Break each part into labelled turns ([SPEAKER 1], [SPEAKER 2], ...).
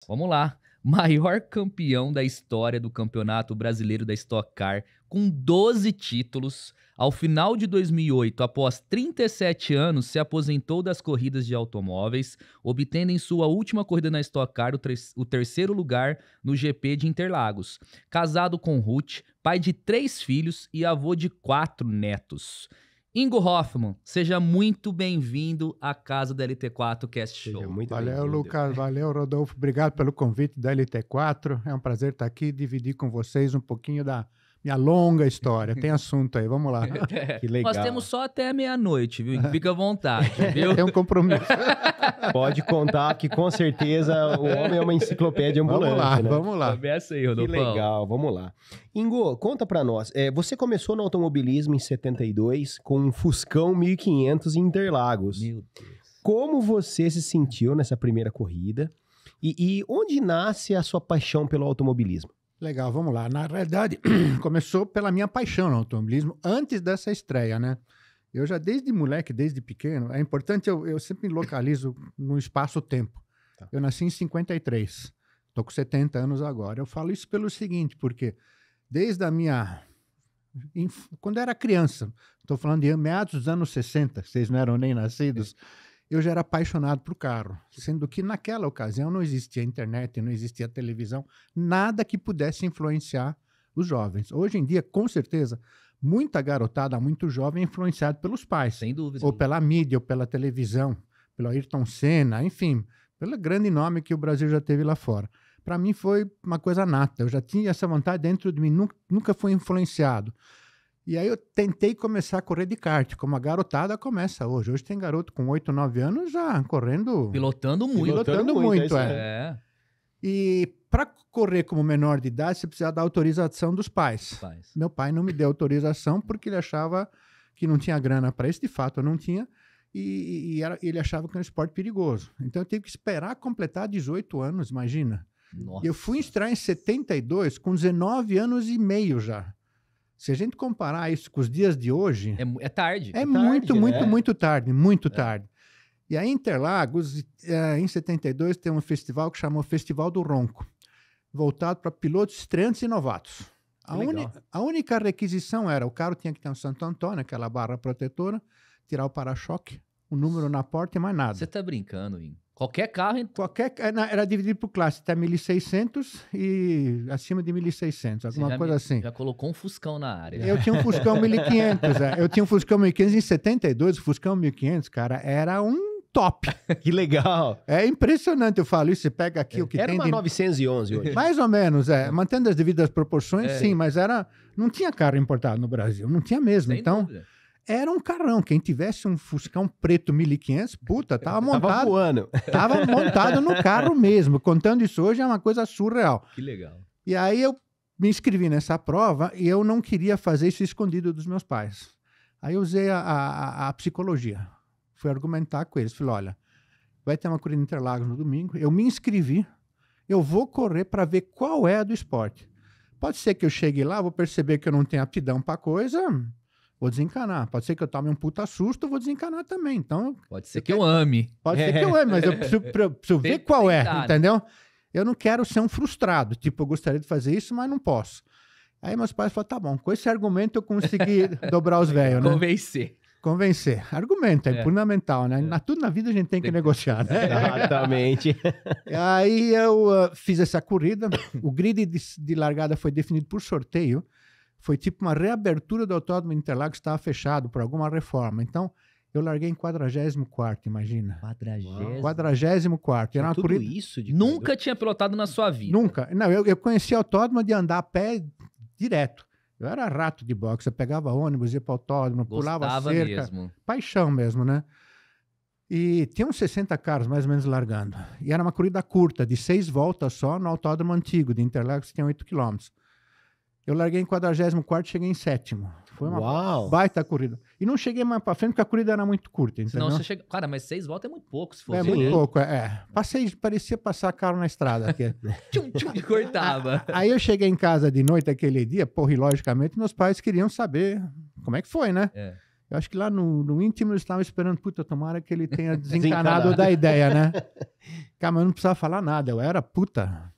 [SPEAKER 1] Vamos lá. Maior campeão da história do Campeonato Brasileiro da Stock Car, com 12 títulos. Ao final de 2008, após 37 anos, se aposentou das corridas de automóveis, obtendo em sua última corrida na Stock Car o terceiro lugar no GP de Interlagos. Casado com Ruth, pai de 3 filhos e avô de 4 netos. Ingo Hoffmann, seja muito bem-vindo à casa da LT4 Cast Show.
[SPEAKER 2] Valeu, Lucas. Valeu, Rodolfo. Obrigado pelo convite da LT4. É um prazer estar aqui e dividir com vocês um pouquinho da minha longa história. Tem assunto aí, vamos lá.
[SPEAKER 1] Que legal. Nós temos só até meia-noite, viu? Fica à vontade, viu?
[SPEAKER 2] Tem um compromisso.
[SPEAKER 3] Pode contar que com certeza o homem é uma enciclopédia ambulante.
[SPEAKER 2] Vamos lá,
[SPEAKER 3] né?
[SPEAKER 2] vamos lá.
[SPEAKER 1] Começa aí, Rodolfo.
[SPEAKER 3] Que legal, vamos lá. Ingo, conta pra nós. Você começou no automobilismo em 72 com um Fuscão 1500 em Interlagos.
[SPEAKER 1] Meu Deus.
[SPEAKER 3] Como você se sentiu nessa primeira corrida? E onde nasce a sua paixão pelo automobilismo?
[SPEAKER 2] Legal, vamos lá. Na realidade, começou pela minha paixão no automobilismo antes dessa estreia, né? Eu já desde moleque, desde pequeno, é importante, eu sempre me localizo no espaço-tempo.
[SPEAKER 3] Tá.
[SPEAKER 2] Eu nasci em 53, estou com 70 anos agora. Eu falo isso pelo seguinte, porque desde a minha... Quando eu era criança, estou falando de meados dos anos 60, vocês não eram nem nascidos, eu já era apaixonado por carro, sendo que naquela ocasião não existia internet, não existia televisão, nada que pudesse influenciar os jovens. Hoje em dia, com certeza, muita garotada, muito jovem, é influenciada pelos pais.
[SPEAKER 1] Sem dúvida.
[SPEAKER 2] Ou pela mídia, ou pela televisão, pelo Ayrton Senna, enfim, pelo grande nome que o Brasil já teve lá fora. Para mim foi uma coisa nata, eu já tinha essa vontade dentro de mim, nunca fui influenciado. E aí eu tentei começar a correr de kart, como a garotada começa hoje. Hoje tem garoto com 8, 9 anos já correndo...
[SPEAKER 1] Pilotando muito.
[SPEAKER 2] Pilotando muito,
[SPEAKER 1] é.
[SPEAKER 2] E para correr como menor de idade, você precisa da autorização dos pais. Meu pai não me deu autorização porque ele achava que não tinha grana para isso. De fato, eu não tinha. E ele achava que era um esporte perigoso. Então eu tive que esperar completar 18 anos, imagina.
[SPEAKER 1] Nossa.
[SPEAKER 2] Eu fui estrear em 72 com 19 anos e meio já. Se a gente comparar isso com os dias de hoje...
[SPEAKER 1] É tarde.
[SPEAKER 2] É muito,
[SPEAKER 3] né?
[SPEAKER 2] muito tarde, muito tarde. E aí em Interlagos, em 72, tem um festival que chamou Festival do Ronco, voltado para pilotos estreantes e novatos. A única requisição era, o carro tinha que ter um Santo Antônio, aquela barra protetora, tirar o para-choque, o número na porta e mais nada.
[SPEAKER 1] Você tá brincando, hein? Qualquer carro...
[SPEAKER 2] Era dividido por classe, até 1.600 e acima de 1.600, alguma coisa assim.
[SPEAKER 1] Já colocou um Fuscão na área.
[SPEAKER 2] Eu tinha um Fuscão 1500, Eu tinha um Fuscão 1500 em 72, o Fuscão 1500, cara, era um top.
[SPEAKER 3] Que legal.
[SPEAKER 2] É impressionante, eu falo isso, você pega aqui o que
[SPEAKER 3] Era
[SPEAKER 2] tem
[SPEAKER 3] uma
[SPEAKER 2] de...
[SPEAKER 3] 911 hoje.
[SPEAKER 2] Mais ou menos, mantendo as devidas proporções, sim, mas não tinha carro importado no Brasil, não tinha mesmo,
[SPEAKER 1] Sem
[SPEAKER 2] então...
[SPEAKER 1] dúvida.
[SPEAKER 2] Era um carrão. Quem tivesse um Fuscão preto 1500, puta, tava montado.
[SPEAKER 3] Tava voando.
[SPEAKER 2] Tava montado no carro mesmo. Contando isso hoje é uma coisa surreal.
[SPEAKER 1] Que legal.
[SPEAKER 2] E aí eu me inscrevi nessa prova e eu não queria fazer isso escondido dos meus pais. Aí eu usei a psicologia. Fui argumentar com eles. Falei, olha, vai ter uma corrida em Interlagos no domingo. Eu me inscrevi. Eu vou correr para ver qual é a do esporte. Pode ser que eu chegue lá, vou perceber que eu não tenho aptidão para coisa... Vou desencanar. Pode ser que eu tome um puta susto, eu vou desencanar também. Então,
[SPEAKER 1] pode ser que eu ame.
[SPEAKER 2] Pode ser que eu ame, mas eu preciso ver qual é, entendeu? Eu não quero ser um frustrado. Tipo, eu gostaria de fazer isso, mas não posso. Aí meus pais falaram, tá bom, com esse argumento eu consegui dobrar os velhos, né? Convencer. Argumento, é fundamental, né? Tudo na vida a gente tem que negociar, né?
[SPEAKER 3] Exatamente.
[SPEAKER 2] Aí eu fiz essa corrida. O grid de largada foi definido por sorteio. Foi tipo uma reabertura do Autódromo Interlagos, estava fechado por alguma reforma. Então, eu larguei em 44º, imagina. 44º. Era uma
[SPEAKER 3] tudo
[SPEAKER 2] corrida...
[SPEAKER 3] isso?
[SPEAKER 1] Nunca tinha pilotado na sua vida?
[SPEAKER 2] Nunca. Não, eu conhecia autódromo de andar a pé direto. Eu era rato de boxe, eu pegava ônibus, ia para o autódromo, pulava cerca. Mesmo. Paixão mesmo, né? E tinha uns 60 carros mais ou menos largando. E era uma corrida curta, de 6 voltas só, no autódromo antigo de Interlagos, que tem 8 quilômetros. Eu larguei em 44º, cheguei em 7º. Foi uma baita corrida. E não cheguei mais pra frente porque a corrida era muito curta, entendeu?
[SPEAKER 1] Não, você chega... Cara, mas 6 voltas é muito pouco, se for ver.
[SPEAKER 2] Muito pouco, parecia passar carro na estrada aqui.
[SPEAKER 1] Cortava.
[SPEAKER 2] Aí eu cheguei em casa de noite aquele dia, porra, e logicamente meus pais queriam saber como é que foi, né? Eu acho que lá no íntimo eles estavam esperando, puta, tomara que ele tenha desencanado da ideia, né? Cara, mas eu não precisava falar nada, eu era puta.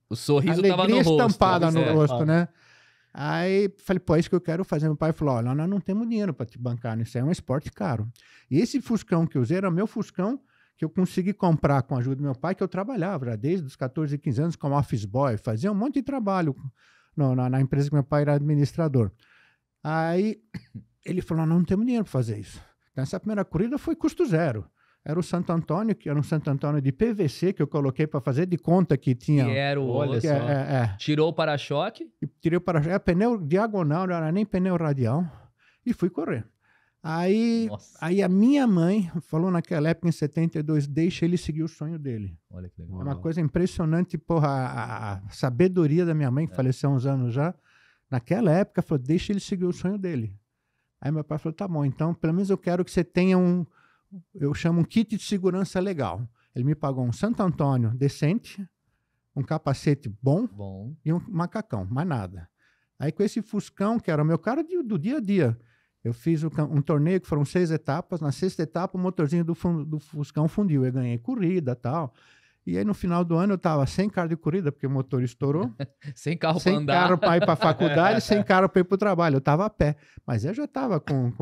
[SPEAKER 1] O sorriso tava no
[SPEAKER 2] Alegria
[SPEAKER 1] rosto.
[SPEAKER 2] estampada no
[SPEAKER 1] É.
[SPEAKER 2] rosto, né? Aí falei, pô, é isso que eu quero fazer. Meu pai falou, olha, nós não temos dinheiro para te bancar, isso aí é um esporte caro. E esse Fuscão que eu usei era o meu Fuscão que eu consegui comprar com a ajuda do meu pai, que eu trabalhava já desde os 14, 15 anos como office boy, fazia um monte de trabalho na empresa que meu pai era administrador. Aí ele falou, não temos dinheiro para fazer isso. Nessa primeira corrida foi custo zero. Era o Santo Antônio, que era um Santo Antônio de PVC que eu coloquei para fazer de conta que tinha...
[SPEAKER 1] Que era o
[SPEAKER 3] Olha
[SPEAKER 1] outro.
[SPEAKER 3] só.
[SPEAKER 1] Tirou o para-choque.
[SPEAKER 2] E tirei o para-choque, era pneu diagonal, não era nem pneu radial, e fui correr. Aí
[SPEAKER 1] Nossa,
[SPEAKER 2] a minha mãe falou naquela época, em 72, deixa ele seguir o sonho dele.
[SPEAKER 1] olha que legal.
[SPEAKER 2] É uma coisa impressionante, porra, a sabedoria da minha mãe, que faleceu há uns anos já, naquela época, falou, deixa ele seguir o sonho dele. Aí meu pai falou, tá bom, então pelo menos eu quero que você tenha eu chamo um kit de segurança legal. Ele me pagou um Santo Antônio decente, um capacete bom
[SPEAKER 1] Bom.
[SPEAKER 2] e um macacão, mais nada. Aí com esse Fuscão, que era o meu carro do dia a dia, eu fiz um torneio que foram 6 etapas. Na 6ª etapa, o motorzinho do Fuscão fundiu. Eu ganhei corrida e tal. E aí, no final do ano, eu estava sem carro de corrida, porque o motor estourou.
[SPEAKER 1] Sem carro pra
[SPEAKER 2] Sem
[SPEAKER 1] andar.
[SPEAKER 2] carro para ir para a faculdade, sem carro para ir para o trabalho. Eu estava a pé. Mas eu já estava com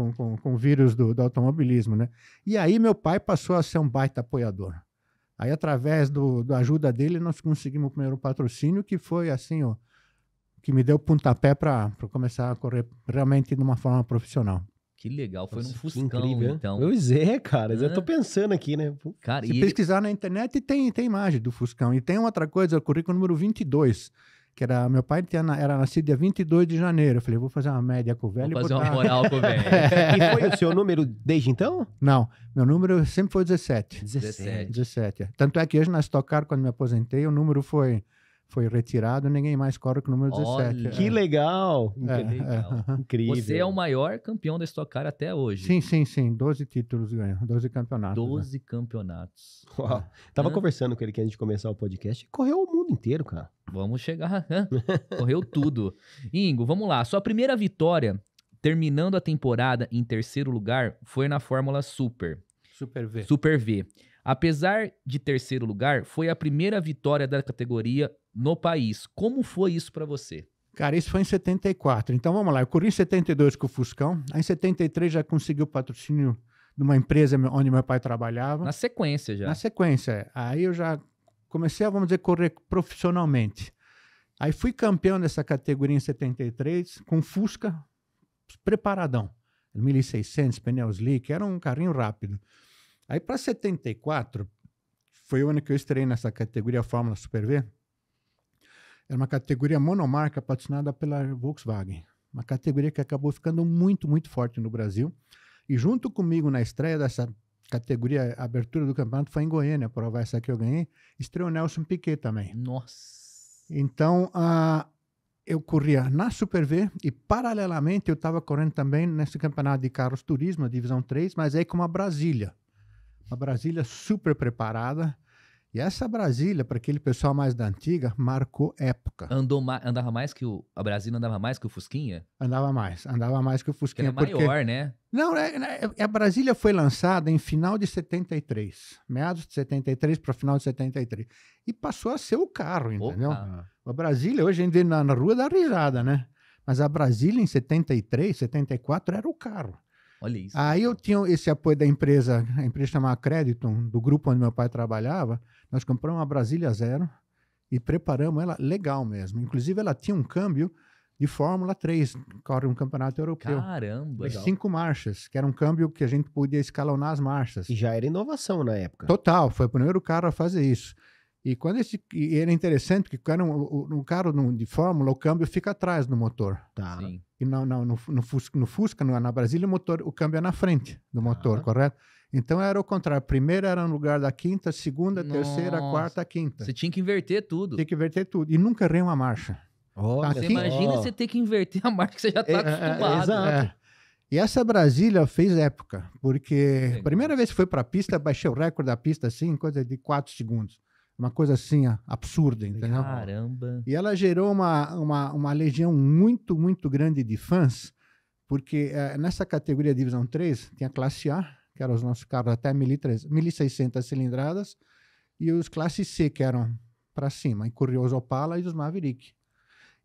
[SPEAKER 2] o vírus do automobilismo, né? E aí, meu pai passou a ser um baita apoiador. Aí, através da ajuda dele, nós conseguimos o primeiro patrocínio, que foi assim, ó, que me deu pontapé para começar a correr realmente de uma forma profissional.
[SPEAKER 1] Que legal. Foi num
[SPEAKER 3] Nossa, que
[SPEAKER 1] Fuscão,
[SPEAKER 3] incrível,
[SPEAKER 1] então.
[SPEAKER 3] Pois é, cara. Eu
[SPEAKER 1] Hã?
[SPEAKER 3] tô pensando aqui, né?
[SPEAKER 1] Cara,
[SPEAKER 2] Se
[SPEAKER 1] e
[SPEAKER 2] pesquisar na internet, tem imagem do Fuscão. E tem outra coisa, eu corri com o número 22, que era, meu pai era nascido dia 22 de janeiro. Eu falei, vou fazer uma média com o velho
[SPEAKER 1] vou
[SPEAKER 2] e
[SPEAKER 1] fazer
[SPEAKER 2] botar...
[SPEAKER 1] uma moral com o velho.
[SPEAKER 3] E foi o seu número desde então?
[SPEAKER 2] Não, meu número sempre foi 17.
[SPEAKER 1] 17.
[SPEAKER 2] 17, é. Tanto é que hoje na Stock Car, quando me aposentei, o número foi retirado, ninguém mais corre com o número 17.
[SPEAKER 1] Olha,
[SPEAKER 3] Que legal!
[SPEAKER 1] Que legal.
[SPEAKER 3] Incrível.
[SPEAKER 1] Você é o maior campeão da Stock Car até hoje.
[SPEAKER 2] Sim, 12 títulos ganhou, 12 campeonatos.
[SPEAKER 1] 12 campeonatos.
[SPEAKER 3] Uau. Tava
[SPEAKER 1] Hã?
[SPEAKER 3] conversando com ele aqui antes de começar o podcast. Correu o mundo inteiro, cara.
[SPEAKER 1] Vamos chegar. Correu tudo. Ingo, vamos lá. Sua primeira vitória, terminando a temporada em 3º lugar, foi na Fórmula Super.
[SPEAKER 2] Super V.
[SPEAKER 1] Super V. Apesar de 3º lugar, foi a primeira vitória da categoria no país. Como foi isso pra você?
[SPEAKER 2] Cara, isso foi em 74. Então vamos lá, eu corri em 72 com o Fuscão. Aí em 73 já consegui o patrocínio de uma empresa onde meu pai trabalhava.
[SPEAKER 1] Na sequência já.
[SPEAKER 2] Na sequência, é. Aí eu já comecei a, vamos dizer, correr profissionalmente. Aí fui campeão dessa categoria em 73 com Fusca preparadão. 1600, pneu slick, era um carrinho rápido. Aí para 74, foi o ano que eu estreiei nessa categoria Fórmula Super V. Era uma categoria monomarca patrocinada pela Volkswagen. Uma categoria que acabou ficando muito, muito forte no Brasil. E junto comigo na estreia dessa categoria, a abertura do campeonato foi em Goiânia, a prova essa que eu ganhei. Estreou o Nelson Piquet também.
[SPEAKER 1] Nossa.
[SPEAKER 2] Então, eu corria na Super V e, paralelamente, eu estava correndo também nesse campeonato de carros turismo, a divisão 3, mas aí com uma Brasília. Uma Brasília super preparada. E essa Brasília, para aquele pessoal mais da antiga, marcou época.
[SPEAKER 1] Andava mais que a Brasília andava mais que o Fusquinha?
[SPEAKER 2] Andava mais que o
[SPEAKER 1] Que
[SPEAKER 2] Fusquinha.
[SPEAKER 1] era maior, né?
[SPEAKER 2] Não, a Brasília foi lançada em final de 73. Meados de 73 para final de 73. E passou a ser o carro, entendeu?
[SPEAKER 1] Opa.
[SPEAKER 2] A Brasília, hoje a gente vê na rua dá risada, né? Mas a Brasília em 73, 74 era o carro.
[SPEAKER 1] Olha isso.
[SPEAKER 2] Aí eu tinha esse apoio da empresa, a empresa chamada Crediton, do grupo onde meu pai trabalhava. Nós compramos uma Brasília Zero e preparamos ela legal mesmo. Inclusive, ela tinha um câmbio de Fórmula 3, corre um campeonato europeu.
[SPEAKER 1] Caramba.
[SPEAKER 2] De 5 marchas, que era um câmbio que a gente podia escalonar as marchas.
[SPEAKER 3] E já era inovação na época.
[SPEAKER 2] Total, foi o primeiro carro a fazer isso. E quando e era interessante, porque no carro de Fórmula, o câmbio fica atrás do motor.
[SPEAKER 3] Tá.
[SPEAKER 1] Sim.
[SPEAKER 2] E no Fusca, na Brasília, o câmbio é na frente do motor, correto? Então era o contrário. Primeira era no lugar da quinta, segunda, terceira,
[SPEAKER 1] Nossa.
[SPEAKER 2] quarta, quinta.
[SPEAKER 1] Você tinha que inverter tudo.
[SPEAKER 2] Tem que inverter tudo. E nunca errei uma marcha.
[SPEAKER 3] Olha
[SPEAKER 2] Você
[SPEAKER 1] Você
[SPEAKER 2] Aqui-
[SPEAKER 1] imagina
[SPEAKER 3] só.
[SPEAKER 1] você ter que inverter a marca que você já tá acostumado.
[SPEAKER 3] exato.
[SPEAKER 2] É. E essa Brasília fez época, porque
[SPEAKER 1] Legal.
[SPEAKER 2] a primeira vez que foi para a pista, baixei o recorde da pista assim, coisa de 4 segundos. Uma coisa assim, absurda, entendeu?
[SPEAKER 1] Caramba.
[SPEAKER 2] E ela gerou uma legião muito, muito grande de fãs, porque nessa categoria Divisão 3 tinha classe A, que eram os nossos carros até 1.600 cilindradas, e os classe C, que eram para cima, incluía os Opala e os Maverick.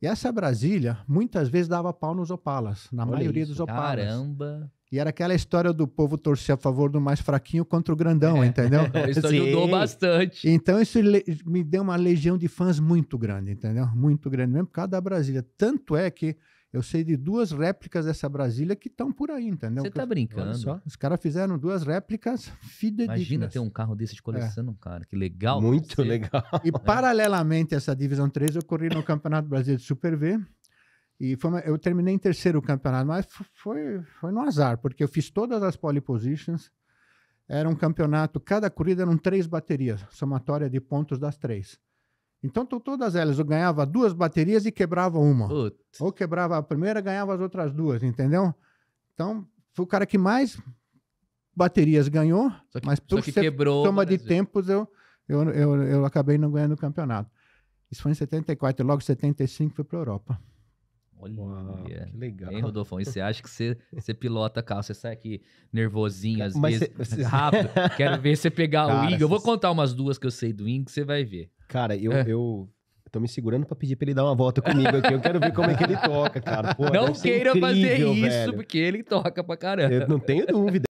[SPEAKER 2] E essa Brasília, muitas vezes, dava pau nos Opalas, na maioria dos Opalas.
[SPEAKER 1] Caramba!
[SPEAKER 2] E era aquela história do povo torcer a favor do mais fraquinho contra o grandão, entendeu?
[SPEAKER 1] Isso ajudou bastante.
[SPEAKER 2] Então isso me deu uma legião de fãs muito grande, entendeu? Muito grande mesmo, por causa da Brasília. Tanto é que eu sei de 2 réplicas dessa Brasília que estão por aí, entendeu?
[SPEAKER 1] Você tá brincando?
[SPEAKER 3] Só.
[SPEAKER 2] Os caras fizeram 2 réplicas fidedignas.
[SPEAKER 1] Imagina ter um carro desse de coleção, cara. Que legal.
[SPEAKER 3] Muito
[SPEAKER 1] você.
[SPEAKER 3] legal.
[SPEAKER 2] E paralelamente a essa Divisão 3, eu corri no Campeonato Brasileiro de Super V. E eu terminei em terceiro campeonato, mas foi no azar, porque eu fiz todas as pole positions. Era um campeonato, cada corrida eram 3 baterias, somatória de pontos das 3. Então, todas elas, eu ganhava 2 baterias e quebrava uma.
[SPEAKER 1] Putz.
[SPEAKER 2] Ou quebrava a primeira, ganhava as outras 2, entendeu? Então, foi o cara que mais baterias ganhou, mas por
[SPEAKER 1] quebrou
[SPEAKER 2] soma de tempos, eu acabei não ganhando o campeonato. Isso foi em 74, e logo em 75 fui para a Europa.
[SPEAKER 1] Olha,
[SPEAKER 3] Uau, que legal.
[SPEAKER 1] Hein, Rodolfo? E você acha que você pilota carro, você sai aqui nervosinho, às
[SPEAKER 3] Mas
[SPEAKER 1] vezes, rápido. Quero ver você pegar
[SPEAKER 3] Cara,
[SPEAKER 1] o Ingo. Eu vou contar umas 2 que eu sei do Ingo, você vai ver.
[SPEAKER 3] Cara, eu tô me segurando pra pedir pra ele dar uma volta comigo aqui. Eu quero ver como é que ele toca, cara. Pô,
[SPEAKER 1] Não
[SPEAKER 3] deve ser
[SPEAKER 1] queira fazer
[SPEAKER 3] incrível,
[SPEAKER 1] isso,
[SPEAKER 3] velho.
[SPEAKER 1] porque ele toca pra caramba.
[SPEAKER 3] Eu não tenho dúvida.